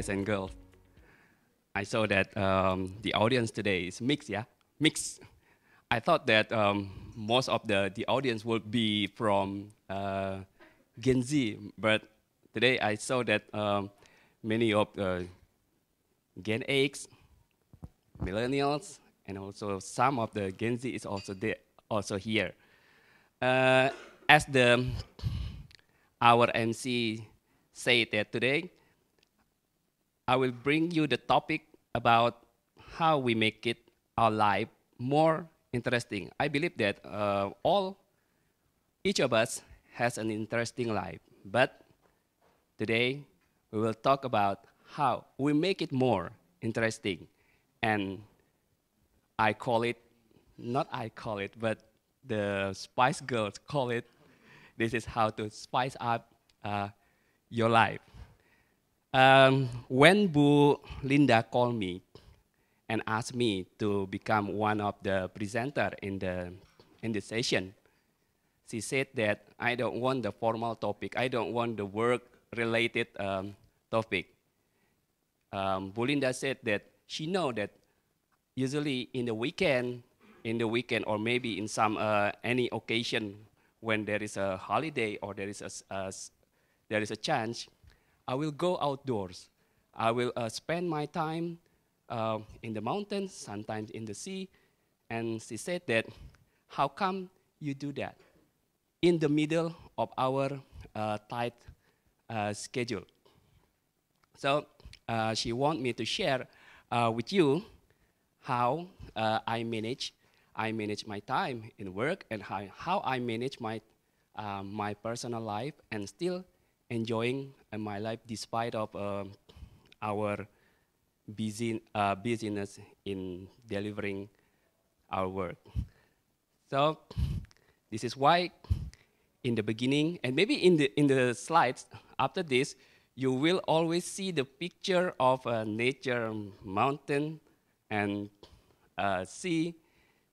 guys and girls. I saw that the audience today is mixed, yeah? Mixed. I thought that most of the audience would be from Gen Z, but today I saw that many of Gen X, millennials, and also some of the Gen Z is also there, also here. Uh, as our MC said that today, I will bring you the topic about how we make it our life more interesting. I believe that each of us has an interesting life, but today we will talk about how we make it more interesting. And I call it, not I call it, but the Spice Girls call it, this is how to spice up your life. When Bu Linda called me and asked me to become one of the presenter in the session, she said that I don't want the formal topic. I don't want the work-related topic. Bu Linda said that she know that usually in the weekend, or maybe in some any occasion when there is a holiday or there is a chance, I will go outdoors. I will spend my time in the mountains, sometimes in the sea. And she said that, how come you do that in the middle of our tight schedule? So she want me to share with you how I manage my time in work and how I manage my personal life and still enjoying my life despite of our busyness in delivering our work. So this is why in the beginning, and maybe in the slides after this, you will always see the picture of a nature, mountain, and sea.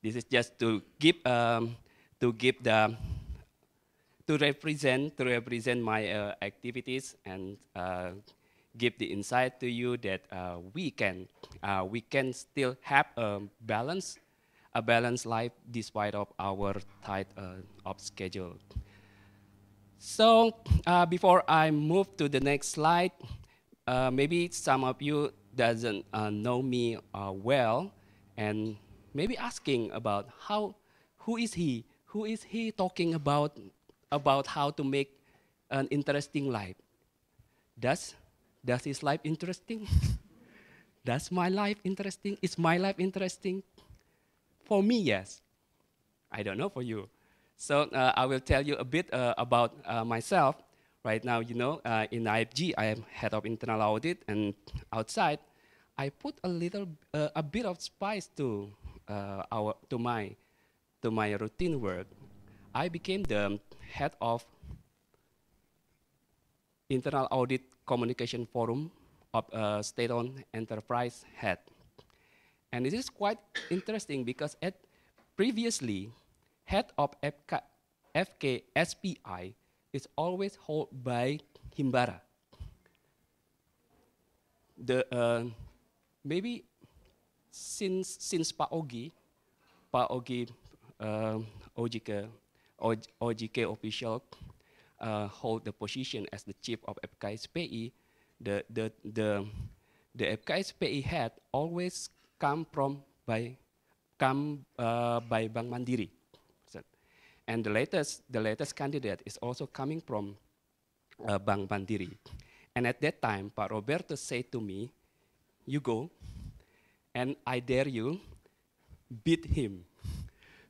This is just to represent my activities and give the insight to you that we can still have a balanced life despite of our tight of schedule. So before I move to the next slide, maybe some of you doesn't know me well, and maybe asking about who is he? Who is he talking about how to make an interesting life? Does his life interesting? Does my life interesting? Is my life interesting? For me, yes. I don't know for you. So I will tell you a bit about myself. Right now, you know, in IFG, I am head of internal audit, and outside, I put a bit of spice to my routine work. I became the head of internal audit communication forum of state-owned enterprise head. And it is quite interesting because previously, head of FKSPI is always held by Himbara. Maybe since Pak Ogi OJK official hold the position as the chief of FKSPI, the FKSPI head always come by Bank Mandiri. And the latest candidate is also coming from Bank Mandiri. And at that time, Pak Roberto said to me, you go, and I dare you, beat him.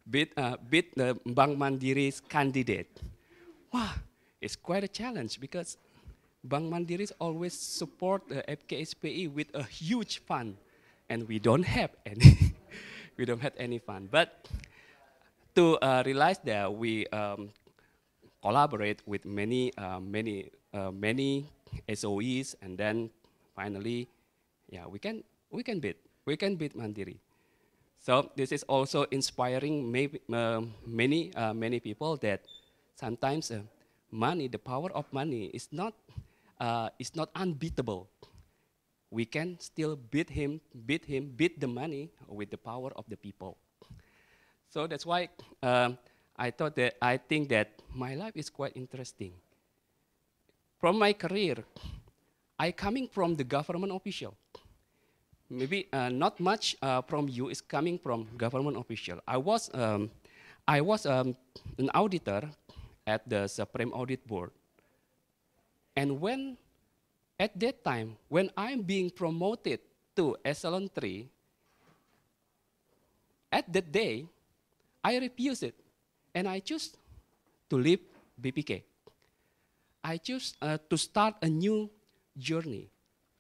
Beat the Bank Mandiri's candidate. Wow, it's quite a challenge because Bank Mandiri always support the FKSPI with a huge fund, and we don't have any. We don't have any fund. But to realize that we collaborate with many SOEs, and then finally, yeah, we can beat Mandiri. So this is also inspiring many people that sometimes money, the power of money, is not unbeatable. we can still beat the money with the power of the people. So that's why I think that my life is quite interesting. From my career, I coming from the government official. Maybe not much from you is coming from government official. I was an auditor at the Supreme Audit Board. And at that time, when I'm being promoted to Echelon 3, at that day, I refused it, and I choose to leave BPK. I choose to start a new journey.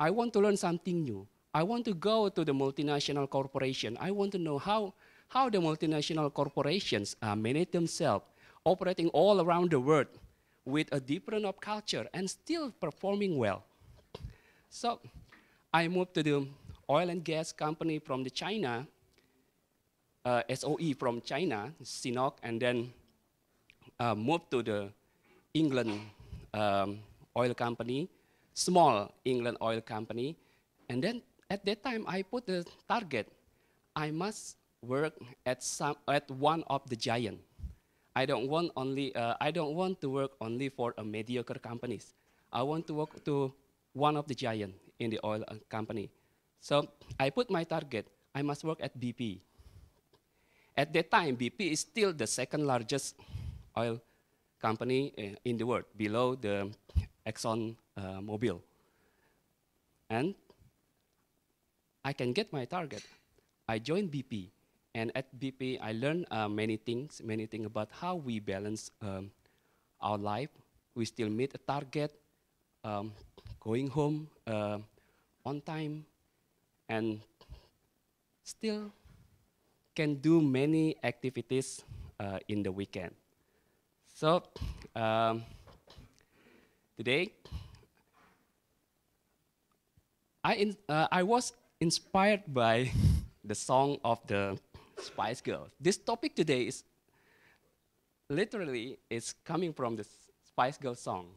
I want to learn something new. I want to go to the multinational corporation. I want to know how the multinational corporations manage themselves, operating all around the world with a different of culture and still performing well. So I moved to the oil and gas company from the China, SOE from China, Sinok, and then moved to the England oil company, small England oil company. And then at that time, I put the target. I must work at one of the giant. I don't want to work only for a mediocre companies. I want to work to one of the giant in the oil company. So I put my target. I must work at BP. At that time, BP is still the second largest oil company in the world, below the Exxon Mobil. And I can get my target. I joined BP. And at BP, I learned many things about how we balance our life. We still meet a target, going home on time, and still can do many activities in the weekend. So today, I was inspired by the song of the Spice Girls. This topic today is literally coming from the Spice Girls songs.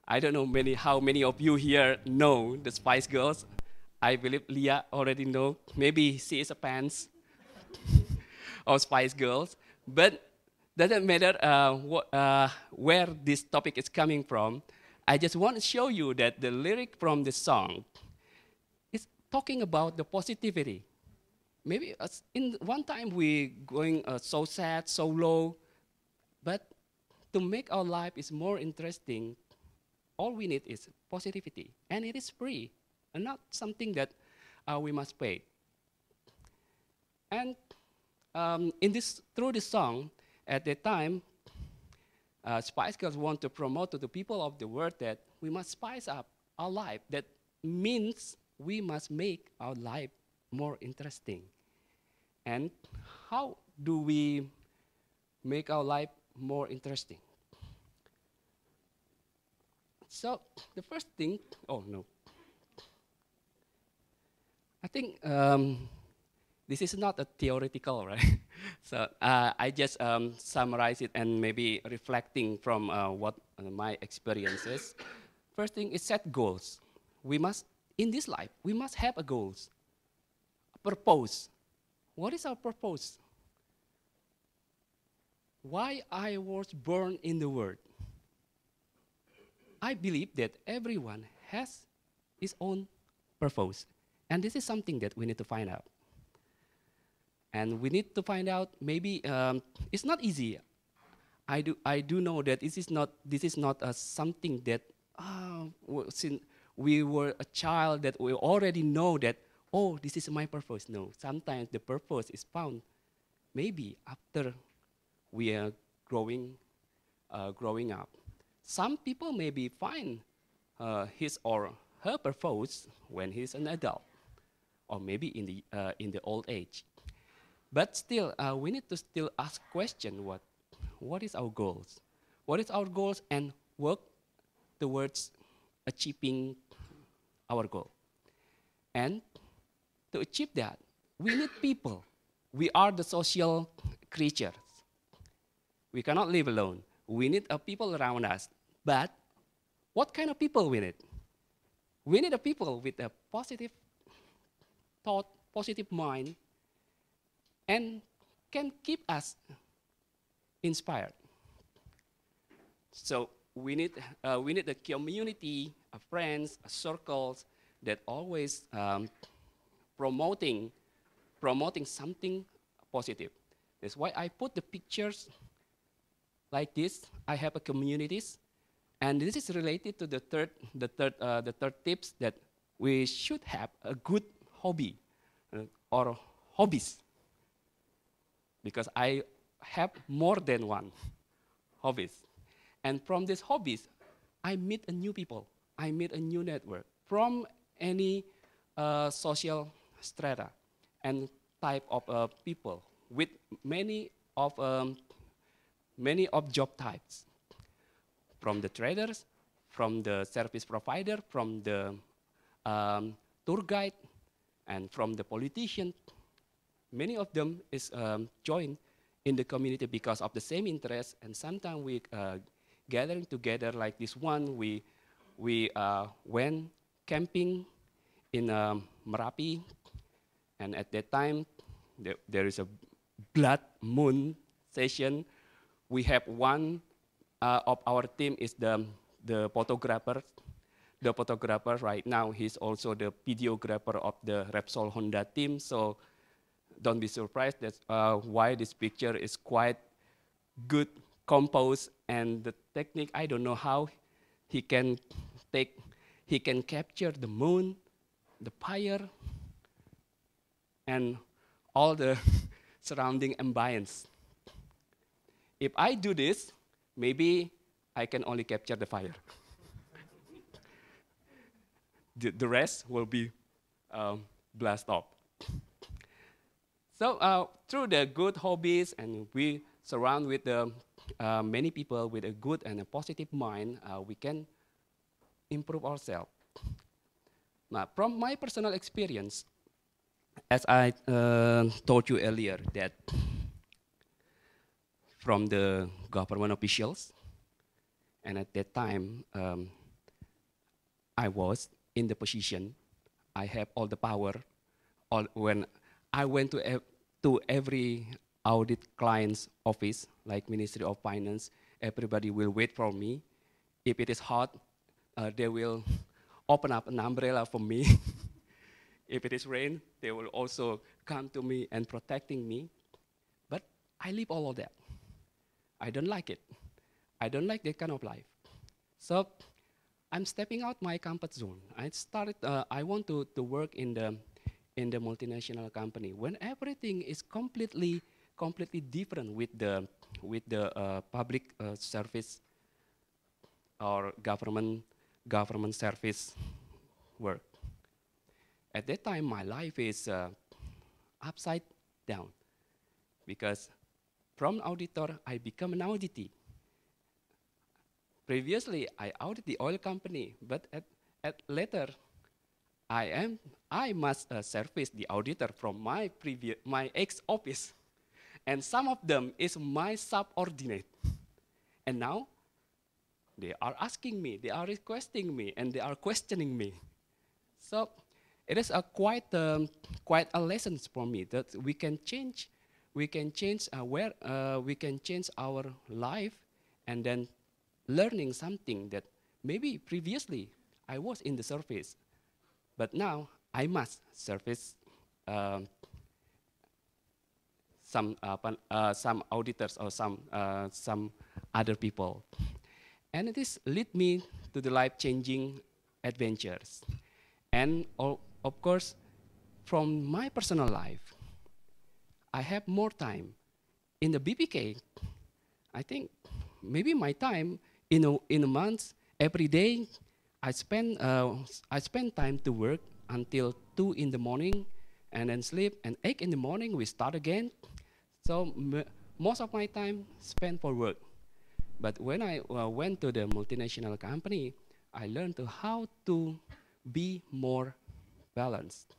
I don't know how many of you here know the Spice Girls. I believe Leah already know. Maybe she is a fan of Spice Girls, but doesn't matter where this topic is coming from. I just want to show you that the lyric from the song is talking about the positivity. Maybe in one time we going so sad, so low, but to make our life is more interesting, all we need is positivity, and it is free, and not something that we must pay. And through this song, at that time, Spice Girls want to promote to the people of the world that we must spice up our life. That means we must make our life more interesting. And how do we make our life more interesting? So the first thing, oh no. I think this is not a theoretical, right? So I just summarize it and maybe reflecting from what my experiences. First thing is set goals. We must, in this life, we must have a goals, a purpose. What is our purpose? Why I was born in the world? I believe that everyone has his own purpose. And this is something that we need to find out. And we need to find out, maybe it's not easy. I do know that this is not something that since we were a child that we already know that, oh, this is my purpose. No, sometimes the purpose is found maybe after we are growing up. Some people maybe find his or her purpose when he's an adult, or maybe in the old age. But still, we need to still ask question: what is our goals? What is our goals, and work towards achieving our goal. And to achieve that, we need people. We are the social creatures. We cannot live alone. We need people around us. But what kind of people we need? We need a people with a positive thought, positive mind, and can keep us inspired. So we need a community, a friends, a circles that always promoting something positive. That's why I put the pictures like this. I have a communities, and this is related to the third tips that we should have a good hobby or hobbies, because I have more than one hobbies. And from these hobbies, I meet a new people. I meet a new network from any social strata and type of people with many of job types, from the traders, from the service provider, from the tour guide, and from the politician. Many of them is joined in the community because of the same interest, and sometimes we gathering together like this one. We went camping in Merapi, and at that time there is a blood moon session. We have one of our team is the photographer. The photographer right now, he's also the videographer of the Repsol Honda team. So don't be surprised that's why this picture is quite good composed, and the technique, I don't know how he can capture the moon, the fire, and all the surrounding ambience. If I do this, maybe I can only capture the fire. The rest will be blast off. So through the good hobbies, and we surround with the many people with a good and a positive mind, we can improve ourselves. Now, from my personal experience, as I told you earlier, that from the government officials, and at that time, I was in the position, I have all the power. When I went to every audit client's office, like Ministry of Finance, everybody will wait for me. If it is hot, they will open up an umbrella for me. If it is rain, they will also come to me and protecting me. But I leave all of that. I don't like it. I don't like that kind of life. So I'm stepping out my comfort zone. I want to work in the multinational company when everything is completely different with the public service or government service work. At that time, my life is upside down, because from auditor, I become an auditee. Previously, I audit the oil company, but at later, I must service the auditor from my ex-office, and some of them is my subordinate. And now, they are asking me, they are requesting me, and they are questioning me. So it is quite a lesson for me that we can change our life, and then learning something that maybe previously I was in the service, but now I must service some auditors or some other people. And this lead me to the life-changing adventures. And of course, from my personal life, I have more time. In the BPK, I think maybe my time in a month, every day, I spend time to work until 2 in the morning, and then sleep, and 8 in the morning we start again. So most of my time spent for work. But when I went to the multinational company, I learned how to be more balanced.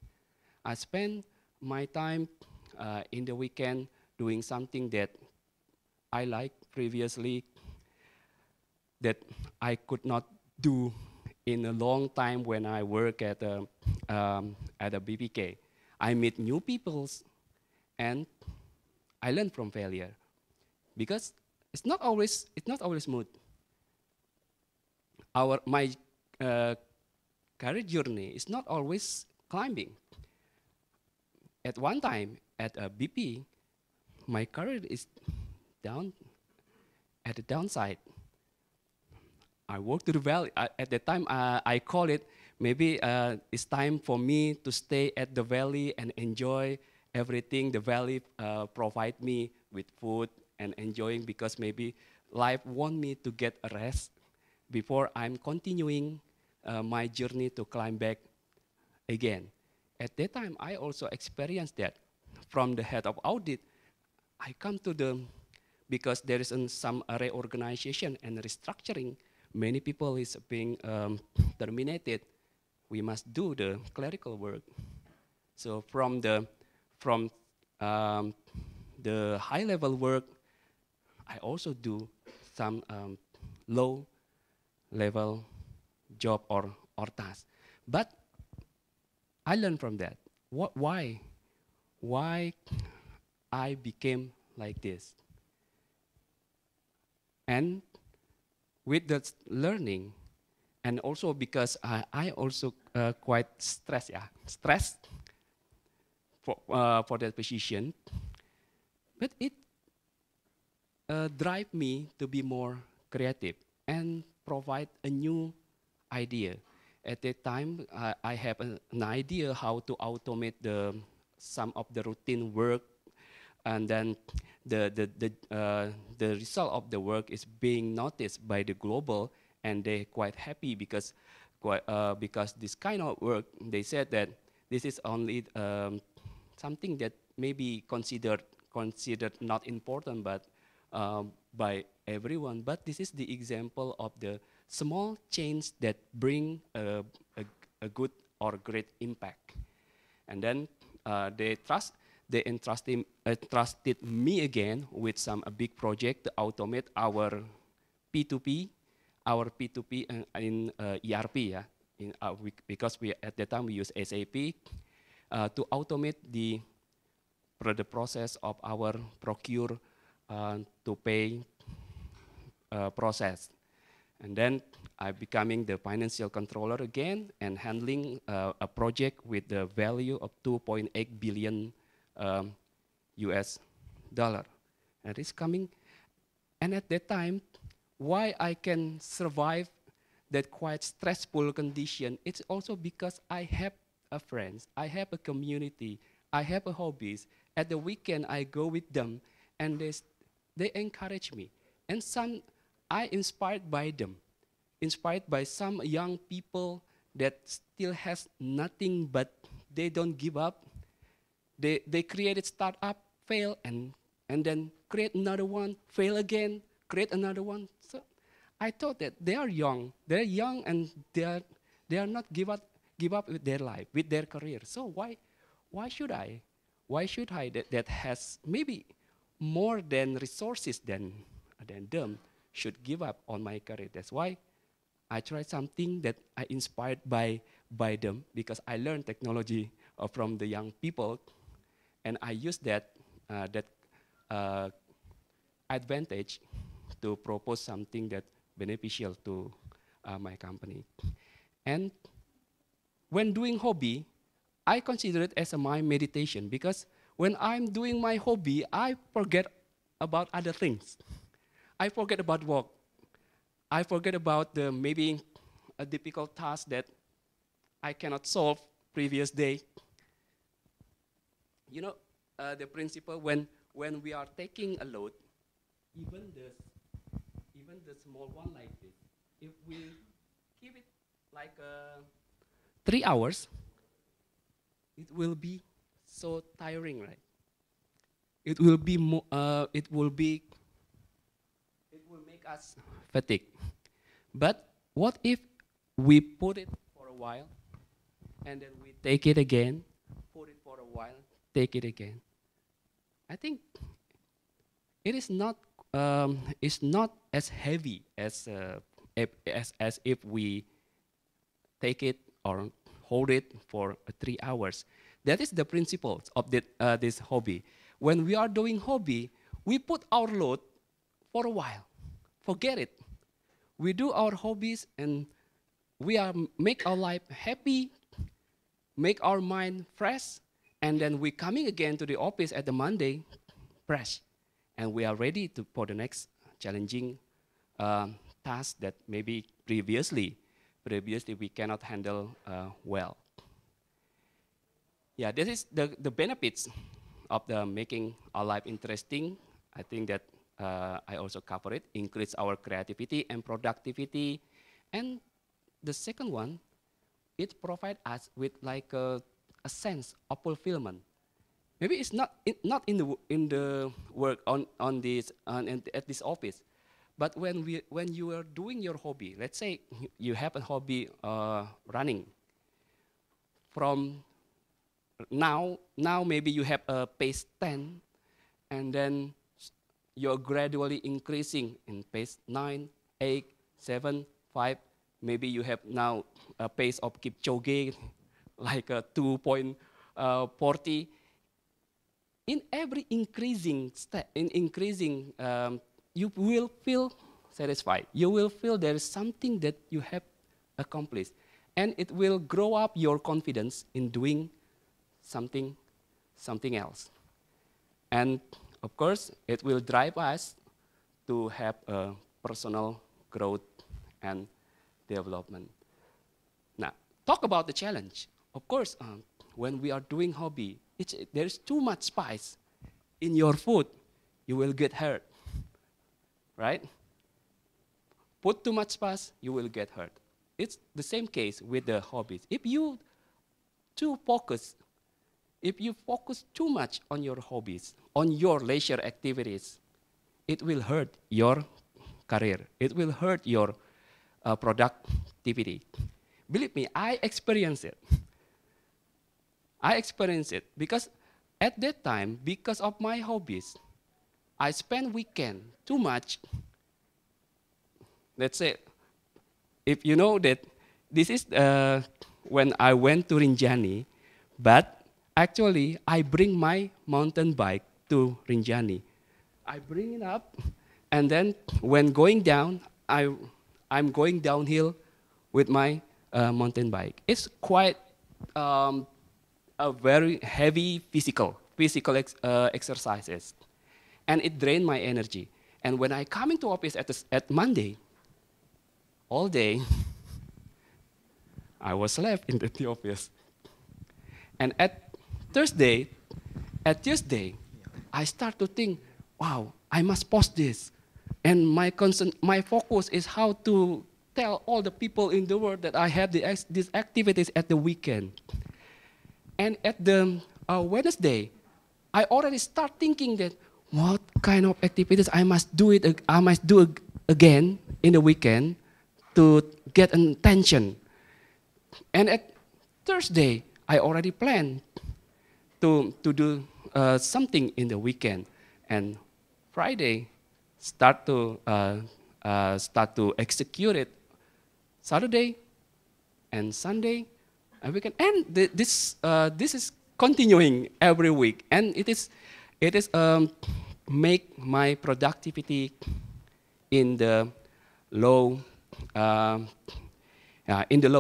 I spend my time in the weekend doing something that I liked previously, that I could not do in a long time when I work at a BPK, I meet new peoples and I learn from failure because it's not always smooth. My career journey is not always climbing. At one time at a BP, my career is down at the downside. I walk to the valley. At the time, I call it maybe it's time for me to stay at the valley and enjoy everything the valley provide me with food and enjoying, because maybe life want me to get a rest before I'm continuing my journey to climb back again. At that time, I also experienced that. From the head of audit, I come to the, because there is some reorganization and restructuring, many people is being terminated. We must do the clerical work. So from the high level work, I also do some low level job or task. But I learned from that. Why I became like this? And with that learning, and also because I also quite stressed for that position, but it drive me to be more creative and provide a new idea. At that time, I have an idea how to automate some of the routine work, and then the result of the work is being noticed by the global, and they're quite happy because this kind of work, they said that this is only something that may be considered not important, but by everyone. But this is the example of the small change that bring a good or great impact. And then they entrusted me again with some big project to automate our P2P in ERP, yeah. Because at that time we use SAP to automate the process of our procure to pay process. And then I'm becoming the financial controller again and handling a project with the value of 2.8 billion US dollar. And it's coming. And at that time, why I can survive that quite stressful condition, it's also because I have a friends, I have a community, I have a hobbies. At the weekend, I go with them, and they encourage me. And I inspired by them, inspired by some young people that still has nothing, but they don't give up. They created startup, fail, and then create another one, fail again, create another one. So I thought that they're young, and they are not give up with their life, with their career. So why should I? Why should I that has maybe more than resources than them should give up on my career? That's why I tried something that I inspired by them, because I learned technology from the young people, and I use that advantage to propose something that beneficial to my company. And when doing hobby, I consider it as my meditation, because when I'm doing my hobby, I forget about other things. I forget about work. I forget about maybe a difficult task that I cannot solve previous day. You know, the principle when we are taking a load, even the small one like this, if we keep it like 3 hours, it will be so tiring, right? It will make us fatigue. But what if we put it for a while, and then we take it again, put it for a while, take it again? I think it is not it's not as heavy as if we take it or hold it for 3 hours. That is the principle of this hobby. When we are doing hobby, we put our load for a while. Forget it. We do our hobbies and we make our life happy, make our mind fresh, and then we coming again to the office at the Monday, fresh, and we are ready for the next challenging task that maybe previously we cannot handle well. Yeah, this is the benefits of the making our life interesting. I think that I also cover it, increase our creativity and productivity. And the second one, it provides us with like a sense of fulfillment. Maybe it's not in the work on this at this office, but when you are doing your hobby, let's say you have a hobby running. From now maybe you have a pace 10, and then you're gradually increasing in pace 9, 8, 7, 5. Maybe you have now a pace of Kipchoge, like a 2.40. In every increasing step, you will feel satisfied. You will feel there is something that you have accomplished. And it will grow up your confidence in doing something else. And of course, it will drive us to have a personal growth and development. Now, talk about the challenge. Of course, when we are doing hobby, there's too much spice in your food, you will get hurt, right? Put too much spice, you will get hurt. It's the same case with the hobbies. If you focus too much on your hobbies, on your leisure activities, it will hurt your career. It will hurt your productivity. Believe me, I experienced it. Because at that time, because of my hobbies, I spent weekend too much. Let's say, if you know that this is when I went to Rinjani, but actually I bring my mountain bike to Rinjani. I bring it up, and then when going down, I'm going downhill with my mountain bike. It's quite a very heavy physical exercises, and it drained my energy. And when I come into office at Monday, all day, I was left in the office. And at Tuesday, I start to think, wow, I must post this. And my focus is how to tell all the people in the world that I have these activities at the weekend. And at the Wednesday, I already start thinking that what kind of activities I must do again in the weekend to get attention. And at Thursday, I already planned to do something in the weekend. And Friday, start to execute it. Saturday and Sunday. And we can end this is continuing every week, and it is make my productivity in the low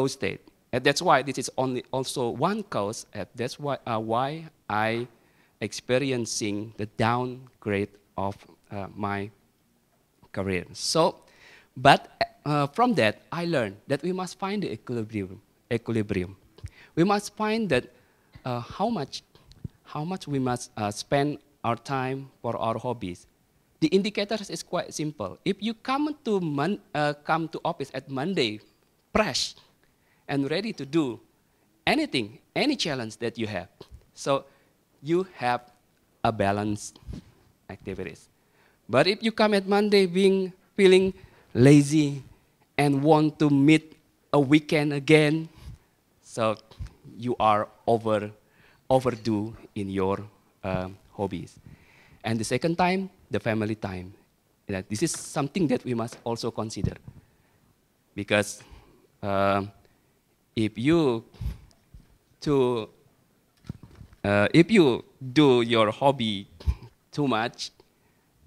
state, and that's why this is also one cause. That's why I experiencing the downgrade of my career. So, but from that I learned that we must find the equilibrium. We must find that how much we must spend our time for our hobbies. The indicators is quite simple. If you come to office at Monday, fresh and ready to do anything, any challenge that you have, so you have a balanced activities. But if you come at Monday feeling lazy and want to meet a weekend again, so you are overdue in your hobbies. And the second time, the family time. This is something that we must also consider, because if you to if you do your hobby too much,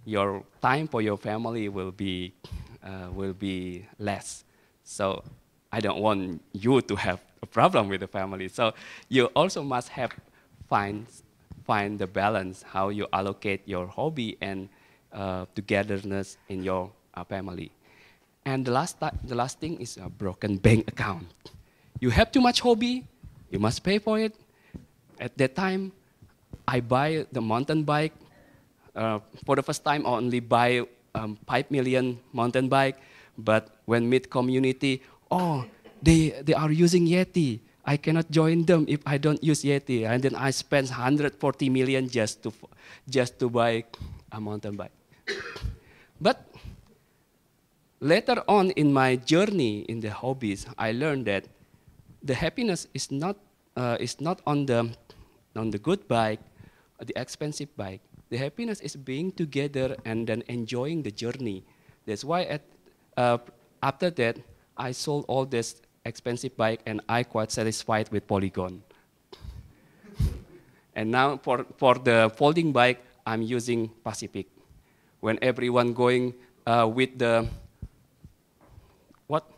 your time for your family will be less. So I don't want you to have a problem with the family. So you also must have find the balance how you allocate your hobby and togetherness in your family. And the last thing is a broken bank account. You have too much hobby, you must pay for it. At that time, I buy the mountain bike. For the first time, I only buy 5 million mountain bike. But when meet community, oh, they are using Yeti. I cannot join them if I don't use Yeti. And then I spend 140 million just to buy a mountain bike. But later on in my journey in the hobbies, I learned that the happiness is not on the good bike, the expensive bike. The happiness is being together and then enjoying the journey. That's why after that, I sold all this expensive bike and I quite satisfied with Polygon. And now for the folding bike, I'm using Pacific. When everyone going with the, what?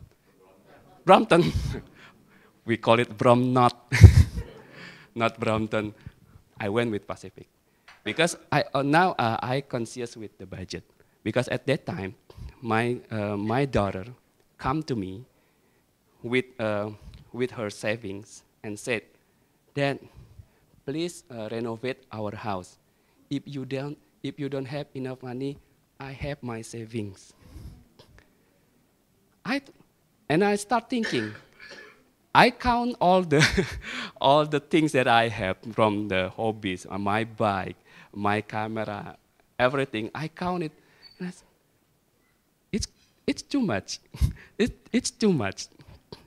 Brampton. We call it Brom not, not Brampton. I went with Pacific. Because now I conscious with the budget. Because at that time, my daughter come to me with her savings and said, "Dad, please renovate our house. If you don't have enough money, I have my savings." And I start thinking. I count all the things that I have from the hobbies, my bike, my camera, everything. I count it. And I said, it's too much. It's too much.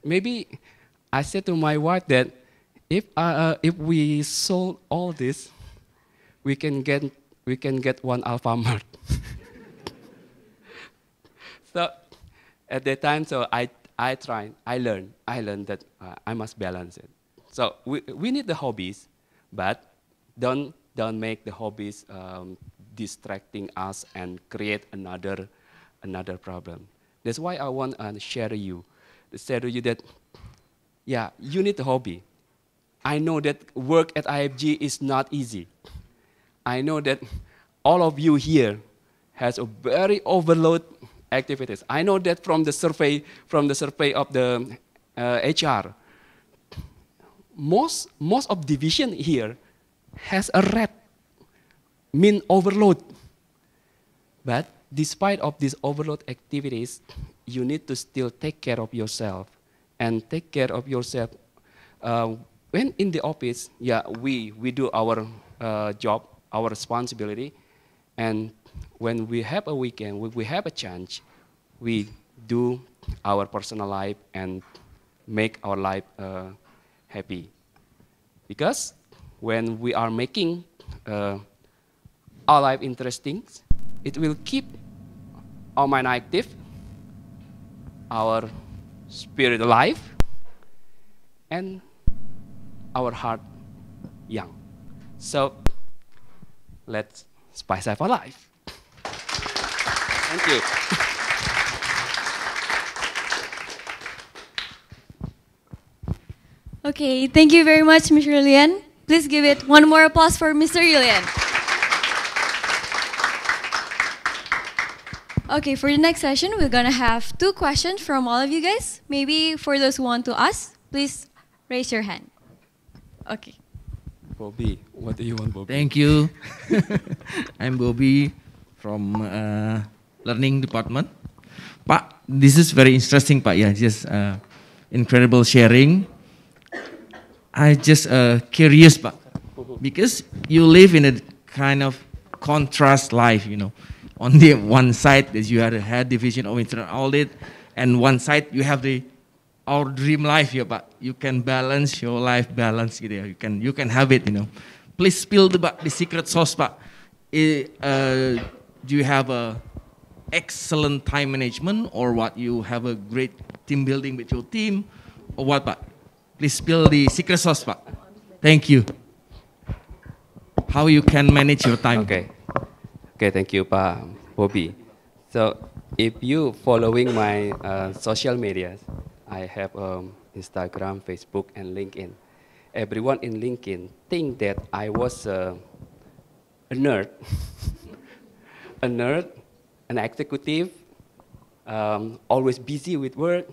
Maybe I said to my wife that if we sold all this, we can get one Alfamart. So at that time, so I learned that I must balance it. So we need the hobbies, but don't make the hobbies distracting us and create another problem. That's why I want to share to you that, yeah, you need the hobby. I know that work at IFG is not easy. I know that all of you here has a very overload activities. I know that from the survey of the HR. Most of division here has a red, mean overload. But despite of these overload activities, you need to still take care of yourself and take care of yourself. When in the office, yeah, we do our job, our responsibility, and when we have a weekend, when we have a chance, we do our personal life and make our life happy. Because when we are making our life interesting, it will keep our mind active, our spirit alive, and our heart young. So let's spice up our life. Thank you. Okay, thank you very much, Mr. Julian. Please give it one more applause for Mr. Julian. Okay, for the next session, we're gonna have 2 questions from all of you guys. Maybe for those who want to ask, please raise your hand. Okay. Bobby, what do you want, Bobby? Thank you. I'm Bobby from Learning Department. Pak, this is very interesting, Pak. Yeah, just incredible sharing. I just curious, Pak, because you live in a kind of contrast life, you know. On the one side, that you had a head division of internal audit, and one side you have our dream life here, Pak. You can balance your life balance, gitu ya. You can have it, you know. Please spill the secret sauce, Pak. Do you have a excellent time management, or what? You have a great team building with your team, or what, Pak? Please spill the secret sauce, Pak. Thank you. How you can manage your time? Okay. Okay, thank you, Pak Bobby. So, if you following my social media, I have Instagram, Facebook, and LinkedIn. Everyone in LinkedIn think that I was a nerd, a nerd, an executive, always busy with work,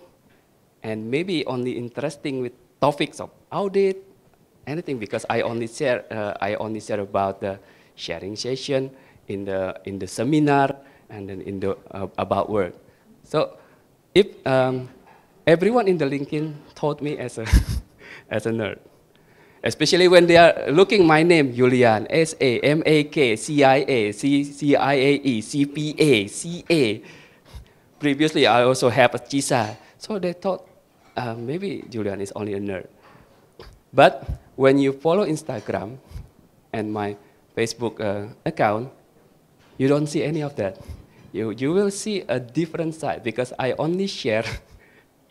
and maybe only interesting with topics of audit, anything, because I only share about the sharing session in the seminar and then in the about work. So if everyone in the LinkedIn thought me as a as a nerd, especially when they are looking my name, Julian, S-A-M-A-K, C-I-A, C-I-A-E, C-P-A, C-A. Previously, I also have a Jasa. So they thought maybe Julian is only a nerd. But when you follow Instagram and my Facebook account, you don't see any of that. You will see a different side because I only share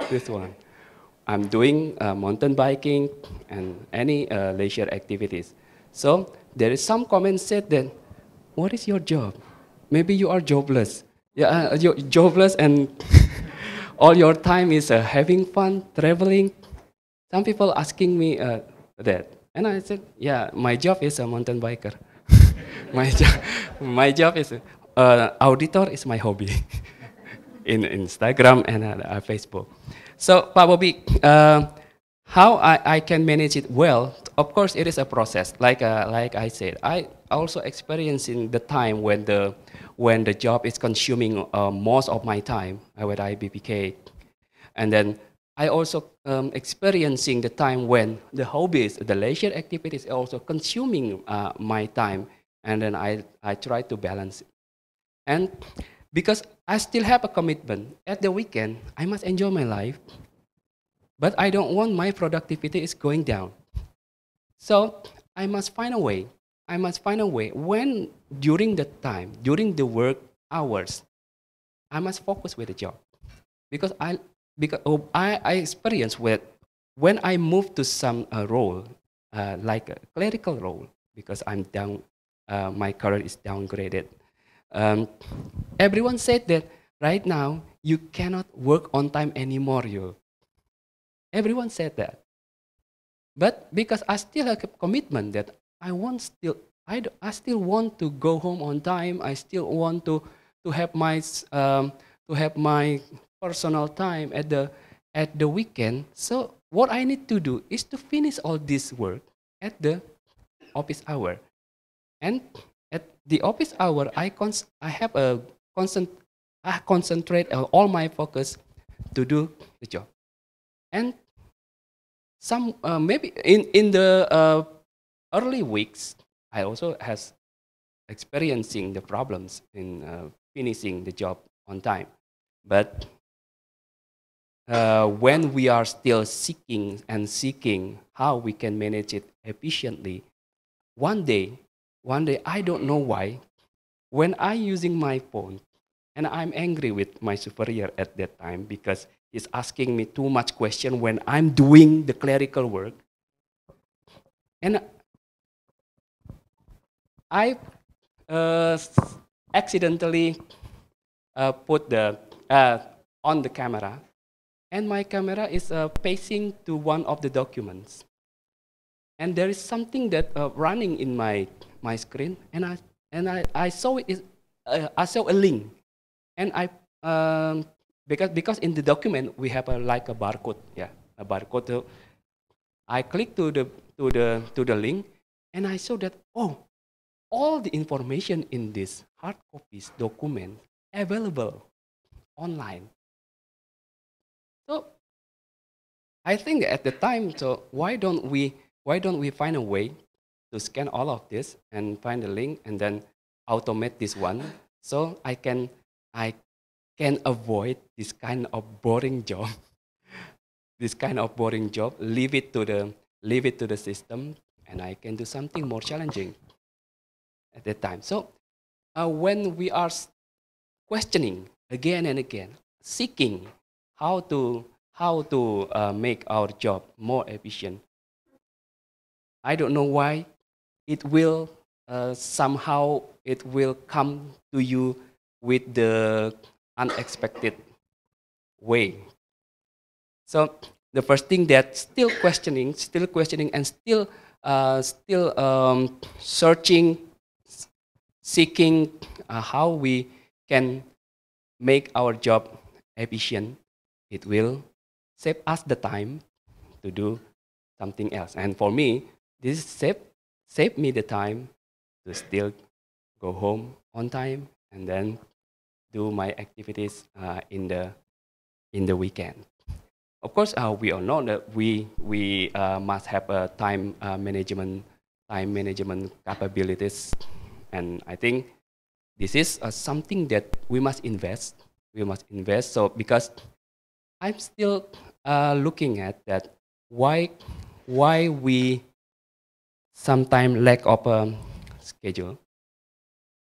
this one. I'm doing mountain biking and any leisure activities. So there is some comments said that, what is your job? Maybe you are jobless. Yeah, you're jobless and all your time is having fun, traveling. Some people asking me that. And I said, yeah, my job is a mountain biker. my job is auditor is my hobby in Instagram and Facebook. So, Pak Bobby, how I can manage it well? Of course, it is a process. Like I said, I also experiencing the time when the job is consuming most of my time with IBPK, and then I also experiencing the time when the hobbies, the leisure activities, are also consuming my time, and then I try to balance it. And because I still have a commitment at the weekend, I must enjoy my life, but I don't want my productivity is going down. So I must find a way. I must find a way when during the time, during the work hours, I must focus with the job because I experience with when I move to some role like a clerical role because I'm down, my career is downgraded. Everyone said that right now you cannot work on time anymore. Everyone said that, but because I still have a commitment that I still want to go home on time. I still want to have my personal time at the weekend. So what I need to do is to finish all this work at the office hour, and at the office hour I have a I concentrate all my focus to do the job. And some maybe in the early weeks I also has experiencing the problems in finishing the job on time, but when we are still seeking how we can manage it efficiently, one day I don't know why, when I using my phone and I'm angry with my superior at that time because he's asking me too much question when I'm doing the clerical work, and I accidentally put the on the camera, and my camera is facing to one of the documents, and there is something that running in my screen, and I saw it. I saw a link, and I because in the document we have like a barcode, yeah, a barcode. So I click to the link, and I saw that all the information in this hard copies document available online. So I think at the time, so why don't we find a way to scan all of this and find a link and then automate this one, so I can avoid this kind of boring job. This kind of boring job, leave it to the system, and I can do something more challenging at that time. So when we are questioning again and again, seeking how how to make our job more efficient. I don't know why it will somehow it will come to you with the unexpected way. So the first thing that still questioning, and still searching, seeking how we can make our job efficient. It will save us the time to do something else. And for me, this save me the time to still go home on time and then do my activities in the weekend. Of course, we all know that we must have a time management capabilities, and I think this is something that we must invest. We must invest. So because I'm still looking at that, why we sometimes lack of a schedule.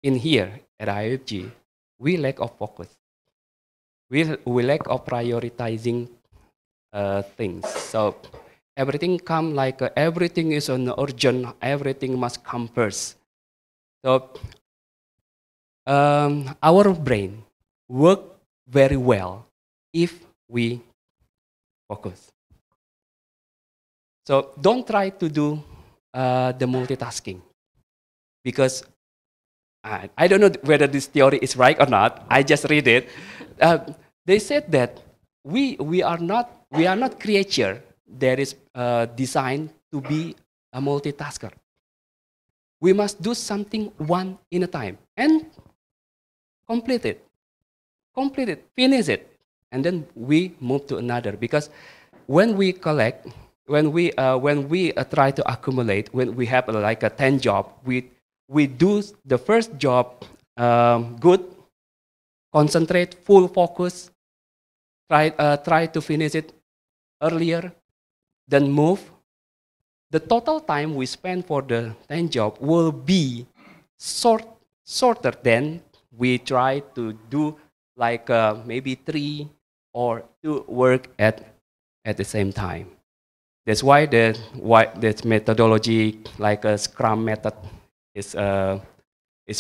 In here at IFG, we lack of focus. We lack of prioritizing things. So everything come like everything is an urgent. Everything must come first. So our brain work very well if we focus. So don't try to do the multitasking, because I don't know whether this theory is right or not. I just read it. They said that we are not creature that is designed to be a multitasker. We must do something one in a time and complete it, finish it, and then we move to another. Because when we collect, when we try to accumulate, when we have like a 10 job, we do the first job good, concentrate, full focus, try to finish it earlier, then move. The total time we spend for the 10 job will be shorter than we try to do like maybe 3 or 2 work at the same time. That's why this methodology, like a Scrum method, is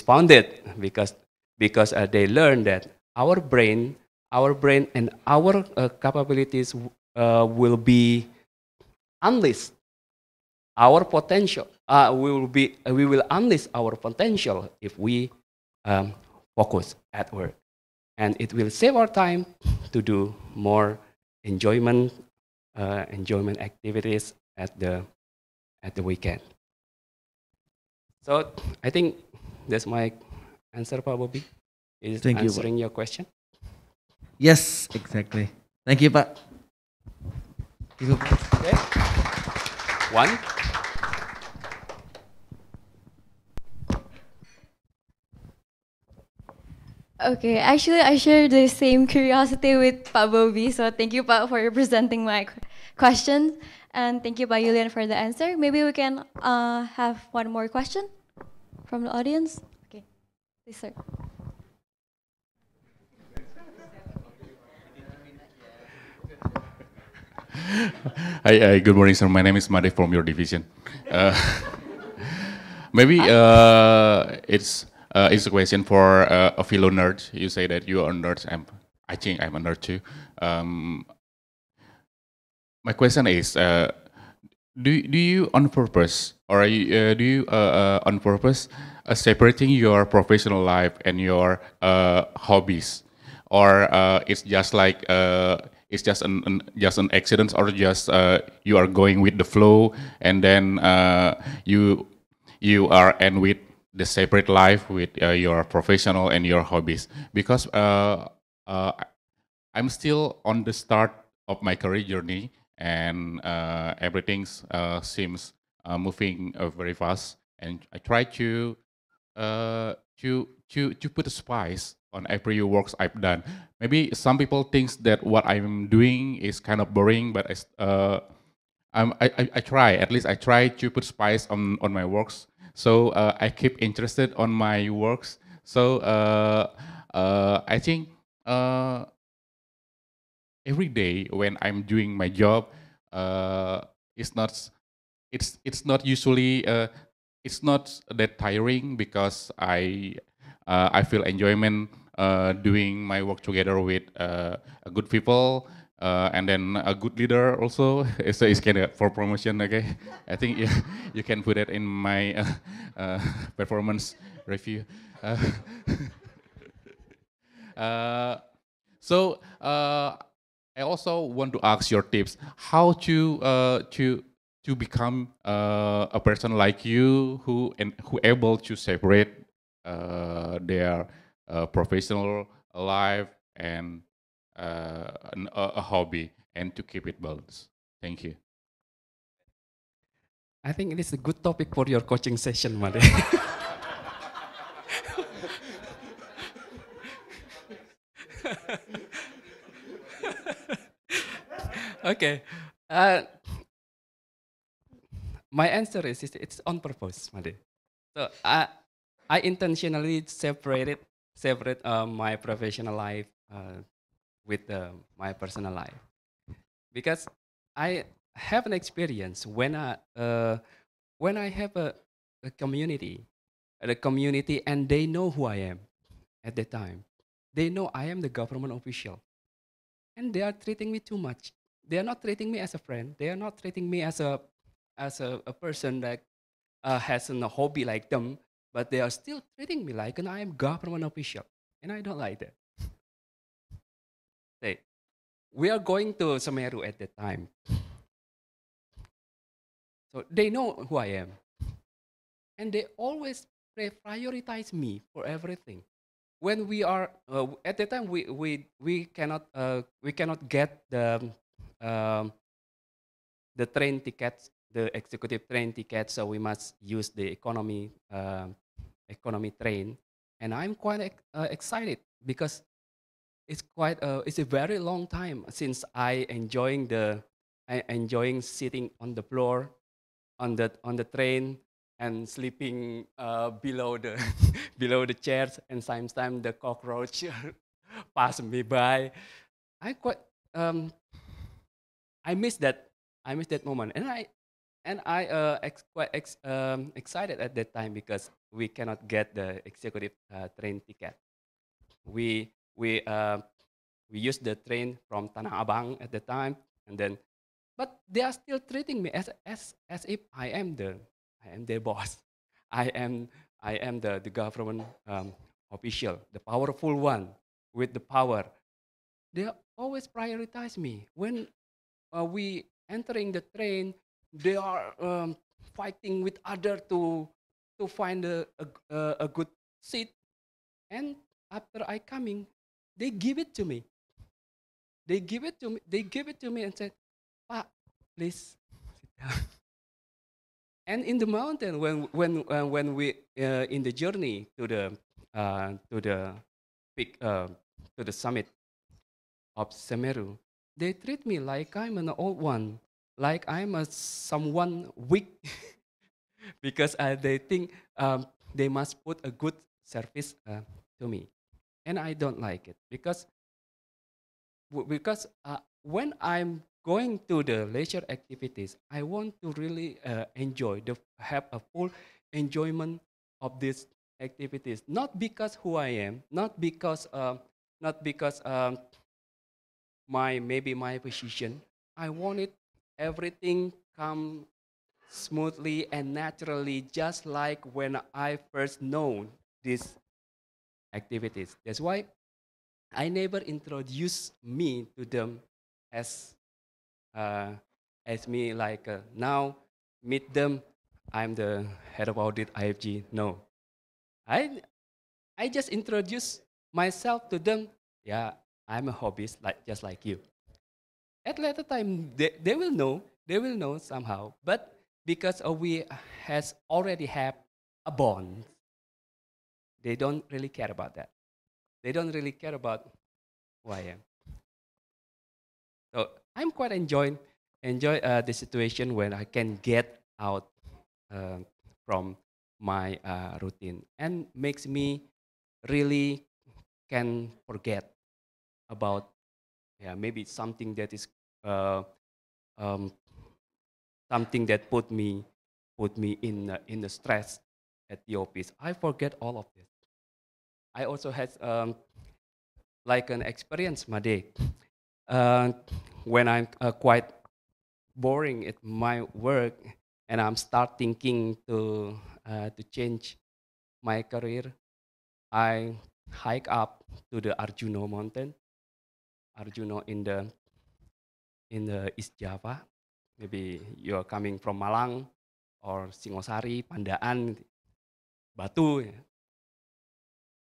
founded, because they learn that our brain and our capabilities will be unleashed. Our potential we will unleash our potential if we focus at work, and it will save our time to do more enjoyment activities at the weekend. So I think that's my answer, Pak Bobby. Is Thank you, answering your question? Yes, exactly. Thank you, Pak. Okay. One. Okay, actually, I share the same curiosity with Pak Bobby, so thank you, Pak, for presenting my question, and thank you, Pak Julian, for the answer. Maybe we can have one more question from the audience. Okay, please, sir. Hi, good morning, sir. My name is Made from your division. Maybe it's a question for a fellow nerd. You say that you are a nerd. I think I'm a nerd too. My question is, do you on purpose, or do you on purpose separating your professional life and your hobbies, or it's just like it's just an accident, or just you are going with the flow, and then you are end with the separate life with your professional and your hobbies? Because I'm still on the start of my career journey, and everything seems moving very fast, and I try to put a spice on every works I've done. Maybe some people think that what I'm doing is kind of boring, but I try, at least I try to put spice on my works. So I keep interested on my works. So I think every day when I'm doing my job, uh, it's not it's not usually it's not that tiring because I feel enjoyment doing my work together with a good people and then a good leader also. It's kind of for promotion, okay? I think you can put it in my performance review. Uh, uh, so I also want to ask your tips how to become a person like you who able to separate their professional life and a hobby and to keep it balanced. Thank you. I think it is a good topic for your coaching session, Made. Okay. Uh, my answer is it's on purpose, Made. So I intentionally separate my professional life with my personal life because I have an experience when I have a community, and they know who I am at the time. They know I am the government official, and they are treating me too much. They are not treating me as a friend. They are not treating me as a person that has a hobby like them, but they are still treating me like an I am government official, and I don't like that. Say, we are going to Semeru at that time, so they know who I am, and they always prioritize me for everything. When we are at the time, we cannot get um, the train tickets, the executive train tickets, so we must use the economy train. And I'm quite excited because it's a very long time since I enjoying sitting on the floor on the train and sleeping below the below the chairs, and sometimes the cockroach pass me by. I quite um, I miss that I miss that moment, and I excited at that time because we cannot get the executive train ticket. We we uh, we used the train from Tanah Abang at the time, and then but they are still treating me as if I am their boss. I am I am the government official, the powerful one with the power. They always prioritize me when we entering the train. They are fighting with other to find a good seat, and after I coming, they give it to me. They give it to me and said, "Pak, please sit down." And in the mountain, when we in the journey to the peak to the summit of Semeru, they treat me like I'm an old one, like I'm a someone weak, because they think they must put a good service to me, and I don't like it because when I'm going to the leisure activities, I want to really have a full enjoyment of these activities. Not because who I am, not because my maybe my position. I want it everything come smoothly and naturally, just like when I first know these activities. That's why I never introduce me to them as uh, as me like now meet them. I'm the head of audit IFG. No, I I just introduce myself to them. Yeah, I'm a hobbyist like just like you. At later time, they will know somehow. But because we has already have a bond, they don't really care about that. They don't really care about who I am. So I'm quite enjoy the situation when I can get out uh, from my routine, and makes me really can forget about yeah, maybe something that is uh, um, something that put me in the stress at the office. I forget all of this. I also had like an experience, Made, uh, when I'm quite boring at my work and I'm start thinking to change my career. I hike up to the Arjuno mountain, Arjuno in the East Java. Maybe you're coming from Malang or Singosari, Pandaan, Batu.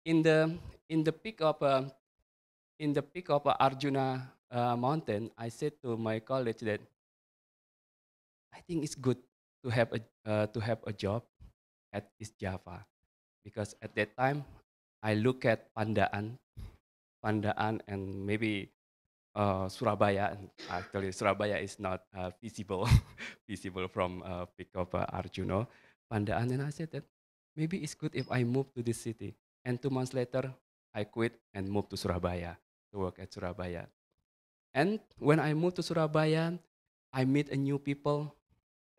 In the in the peak of Arjuna mountain, I said to my colleague that I think it's good to have a job at East Java because at that time I look at Pandaan, and maybe Surabaya. And actually, Surabaya is not feasible feasible from peak of Arjuna, Pandaan, and I said that maybe it's good if I move to this city. And 2 months later, I quit and moved to Surabaya to work at Surabaya. And when I moved to Surabaya, I meet a new people.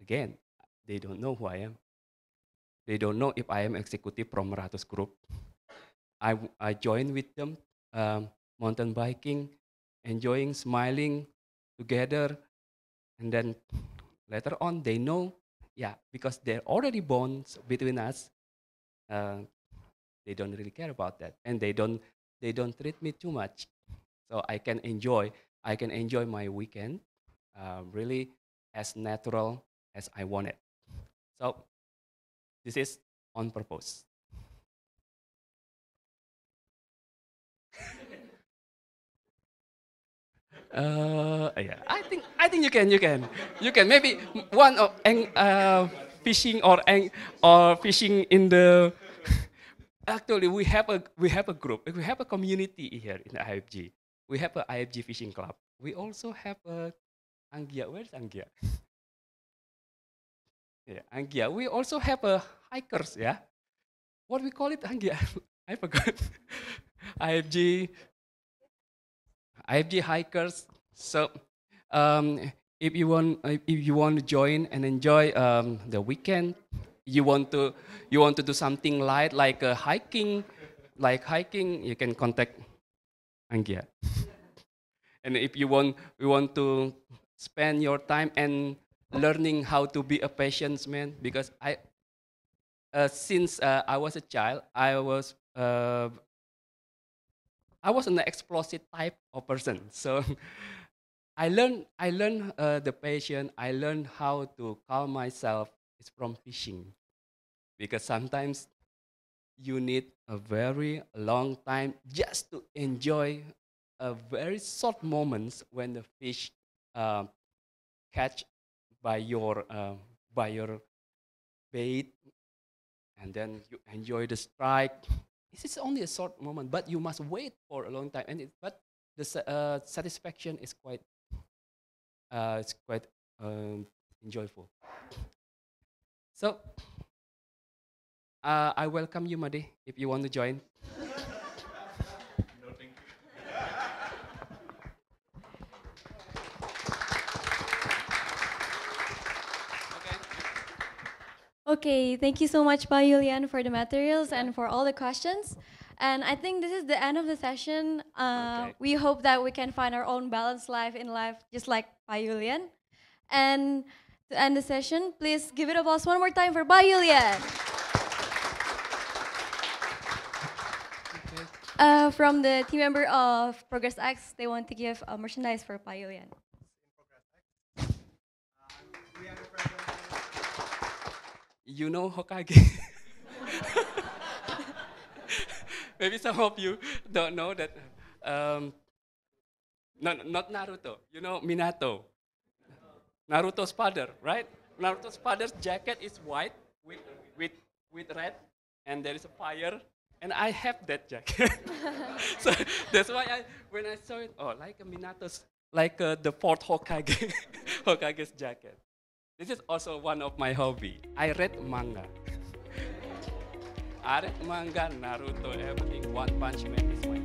Again, they don't know who I am. They don't know if I am executive from Meratus Group. I joined with them, mountain biking, enjoying, smiling together, and then later on they know, yeah, because there are already bonds between us. Uh, they don't really care about that, and they don't treat me too much, so I can enjoy my weekend, really as natural as I want it. So this is on purpose. Yeah, I think you can maybe one of fishing or fishing in the. Actually, we have a group, we have a community here in the IFG. We have a IFG fishing club. We also have a Anggia. Where's Anggia? Yeah, Anggia. We also have a hikers. Yeah, what we call it, Anggia? I forgot. IFG IFG hikers. So um, if you want to join and enjoy the weekend, you want to do something light like hiking, you can contact Anggia. And if you want to spend your time and learning how to be a patient man, because since I was a child, I was an explosive type of person. So I learned the patience. I learned how to calm myself. It's from fishing, because sometimes you need a very long time just to enjoy a very short moments when the fish uh, catch by your bait, and then you enjoy the strike. This is only a short moment, but you must wait for a long time. But the satisfaction is quite it's quite enjoyable. So I welcome you, Madi, if you want to join. Okay, thank you so much, Pa Yulian, for the materials and for all the questions. And I think this is the end of the session. Okay. We hope that we can find our own balanced life in life, just like Pa Yulian. And to end the session, please give it applause one more time for Pa Yulian. From the team member of Progress X, they want to give merchandise for Pa Yulian. You know Hokage? Maybe some of you don't know that. Not Naruto. You know Minato. Naruto's father, right? Naruto's father's jacket is white with with with red, and there is a fire, and I have that jacket. So that's why when I saw it, oh, like a Minato's, like the fourth Hokage, Hokage's jacket. This is also one of my hobby. I read manga. I read manga, Naruto, everything. One Punch Man is my